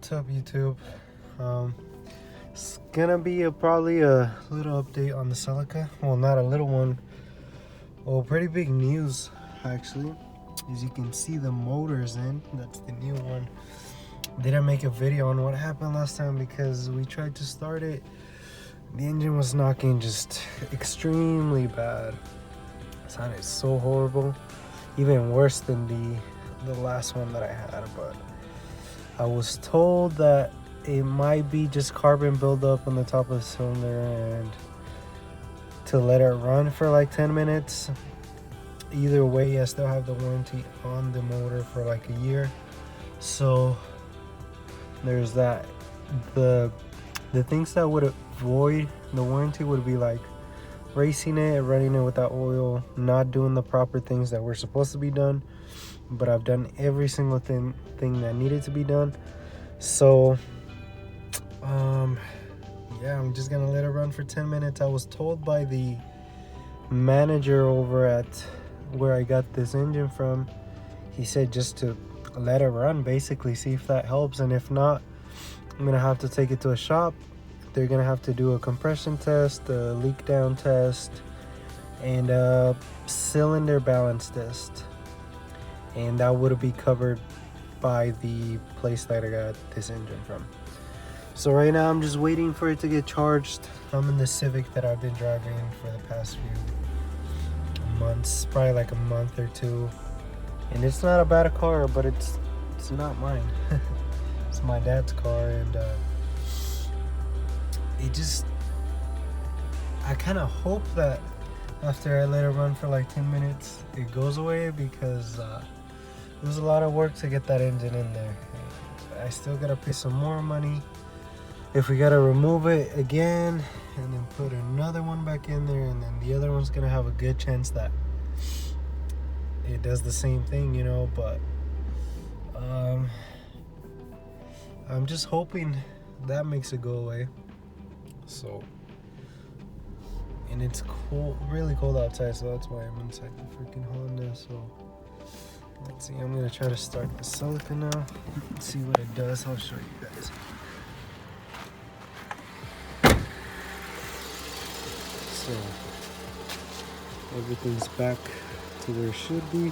What's up, YouTube? It's gonna be probably a little update on the Celica. Well, not a little one. Well, pretty big news actually. As you can see, the motor's in. That's the new one. Didn't make a video on what happened last time because we tried to start it. The engine was knocking just extremely bad. It sounded so horrible, even worse than the last one that I had. But I was told that it might be just carbon buildup on the top of the cylinder, and to let it run for like 10 minutes. Either way, I still have the warranty on the motor for like a year, so there's that. The things that would avoid the warranty would be like racing it, running it without oil, not doing the proper things that were supposed to be done. But I've done every single thing that needed to be done. So yeah, I'm just gonna let it run for 10 minutes. I was told by the manager over at where I got this engine from, he said just to let it run, basically, see if that helps, and if not, I'm gonna have to take it to a shop. They're gonna have to do a compression test, a leak down test, and a cylinder balance test, and that would be covered by the place that I got this engine from. So right now I'm just waiting for it to get charged. I'm in the Civic that I've been driving for the past few months, probably like a month or two, and it's not a bad car, but it's not mine. It's my dad's car, and I kind of hope that after I let it run for like 10 minutes it goes away, because it was a lot of work to get that engine in there. I still gotta pay some more money if we gotta remove it again and then put another one back in there, and then the other one's gonna have a good chance that it does the same thing, you know. But I'm just hoping that makes it go away. So, and it's cold, really cold outside, so that's why I'm inside the freaking Honda. So let's see, I'm gonna try to start the Celica now. Let's see what it does. I'll show you guys. So everything's back to where it should be.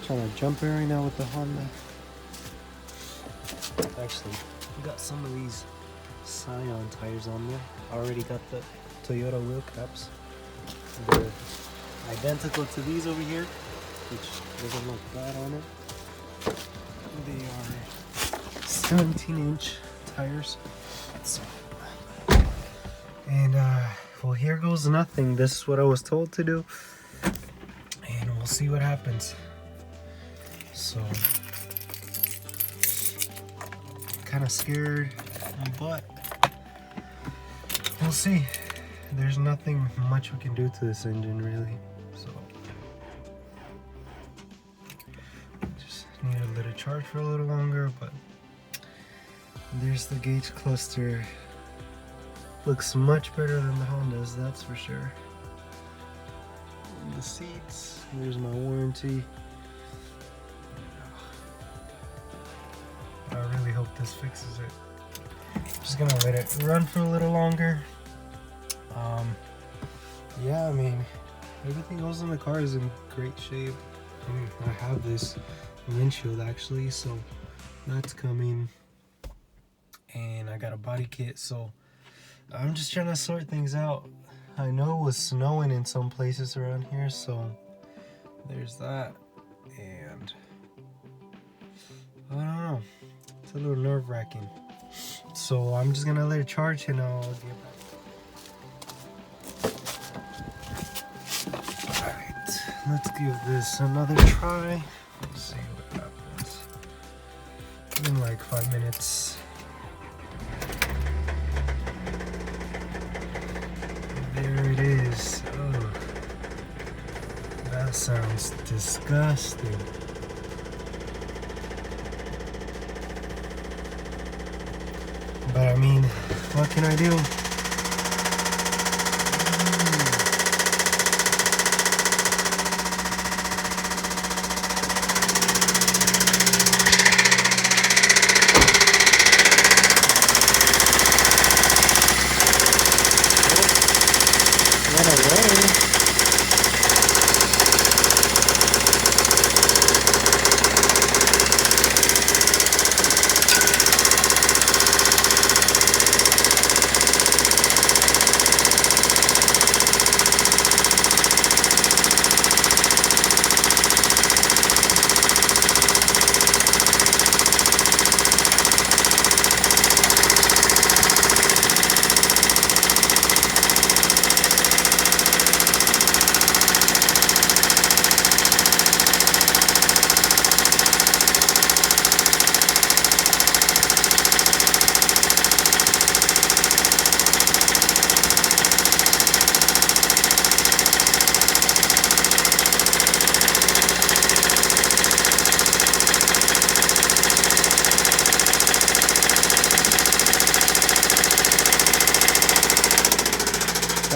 Trying to jump it right now with the Honda. Actually, we got some of these Scion tires on there. I already got the Toyota wheel caps. They're identical to these over here, which doesn't look bad on it. They are 17-inch tires. So, and well, here goes nothing. This is what I was told to do, and we'll see what happens. So, kind of scared, but we'll see. There's nothing much we can do to this engine, really. So just need to let it charge for a little longer. But there's the gauge cluster. Looks much better than the Honda's, that's for sure. And the seats, there's my warranty. I really hope this fixes it. Just gonna let it run for a little longer. Yeah, I mean, everything else in the car is in great shape. I have this windshield actually, so that's coming, and I got a body kit, so I'm just trying to sort things out. I know it was snowing in some places around here, so there's that, and I don't know, it's a little nerve-wracking. So I'm just gonna let it charge and I'll get back. Alright, let's give this another try. Let's see what happens. In like 5 minutes. There it is. Oh, that sounds disgusting. But I mean, what can I do?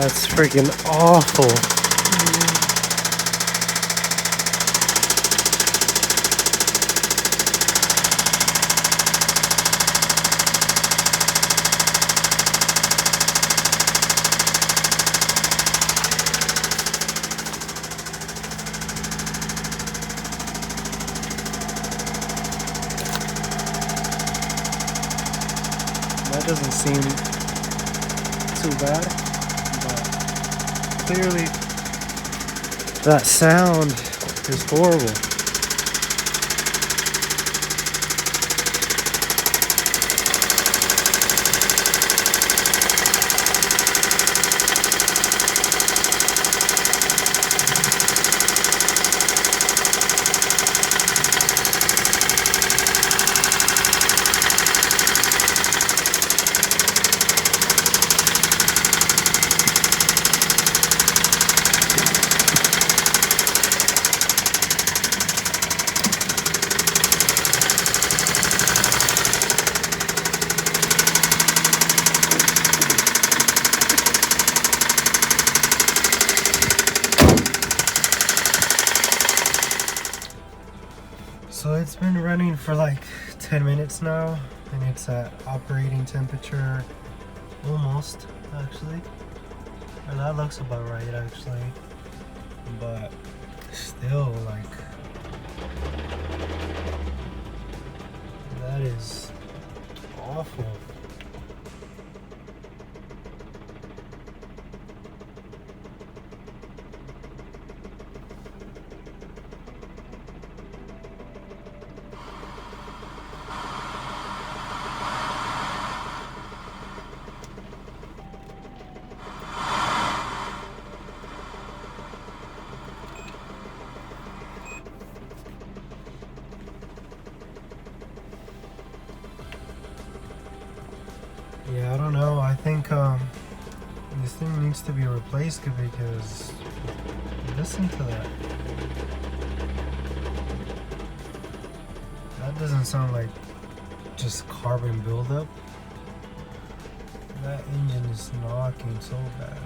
That's freaking awful. That doesn't seem too bad, but clearly that sound is horrible. So it's been running for like 10 minutes now, and it's at operating temperature almost, actually. Or that looks about right, actually. But still, like, that is awful. Yeah, I don't know. I think this thing needs to be replaced because listen to that. That doesn't sound like just carbon buildup. That engine is knocking so bad.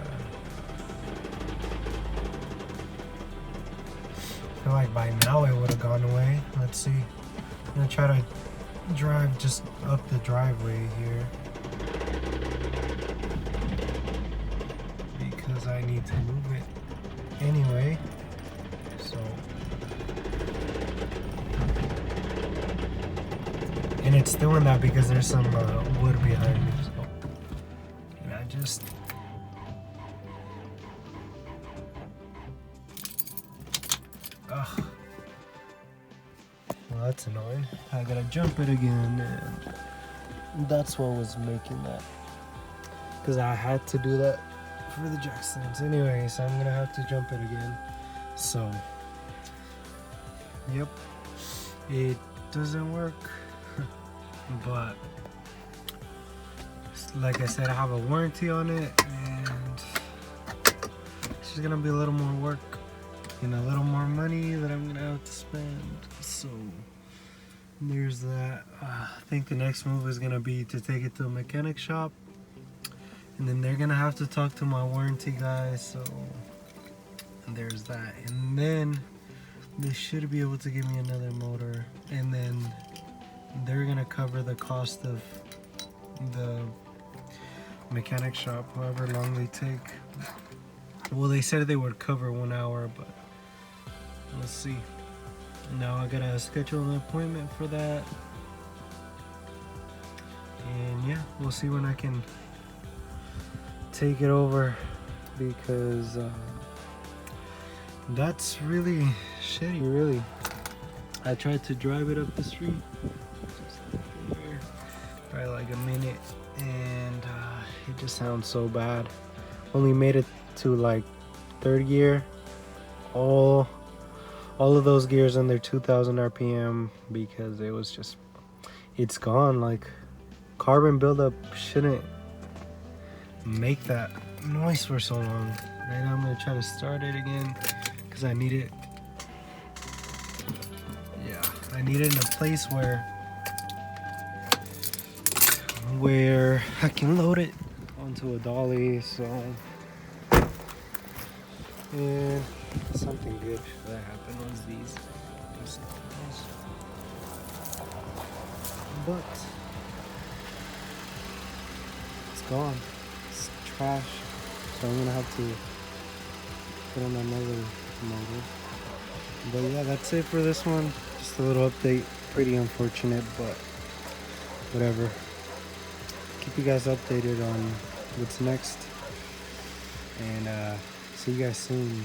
I feel like by now it would have gone away. Let's see. I'm gonna try to drive just up the driveway here, because I need to move it anyway. So, and it's doing that because there's some wood behind me. So, and I just well, that's annoying. I gotta jump it again, and that's what was making that. Because I had to do that for the jack stands anyway, so I'm gonna have to jump it again. So, yep, it doesn't work. But like I said, I have a warranty on it, and it's just gonna be a little more work and a little more money that I'm gonna have to spend. So there's that. I think the next move is gonna be to take it to a mechanic shop, and then they're gonna have to talk to my warranty guys. So there's that, and then they should be able to give me another motor, and then they're gonna cover the cost of the mechanic shop, however long they take. Well, they said they would cover 1 hour, but let's see. Now I gotta schedule an appointment for that, and yeah, we'll see when I can take it over, because that's really shitty, really. I tried to drive it up the street, probably like a minute, and it just sounds so bad. Only made it to like 3rd gear, all of those gears under 2,000 RPM, because it was just, it's gone. Like, carbon buildup shouldn't make that noise for so long. Right now I'm gonna try to start it again, because I need it. Yeah, I need it in a place where I can load it onto a dolly. So And something good that happened was these. But it's gone. It's trash. So I'm gonna have to put on another motor. But yeah, that's it for this one. Just a little update. Pretty unfortunate, but whatever. Keep you guys updated on what's next. And see you guys soon.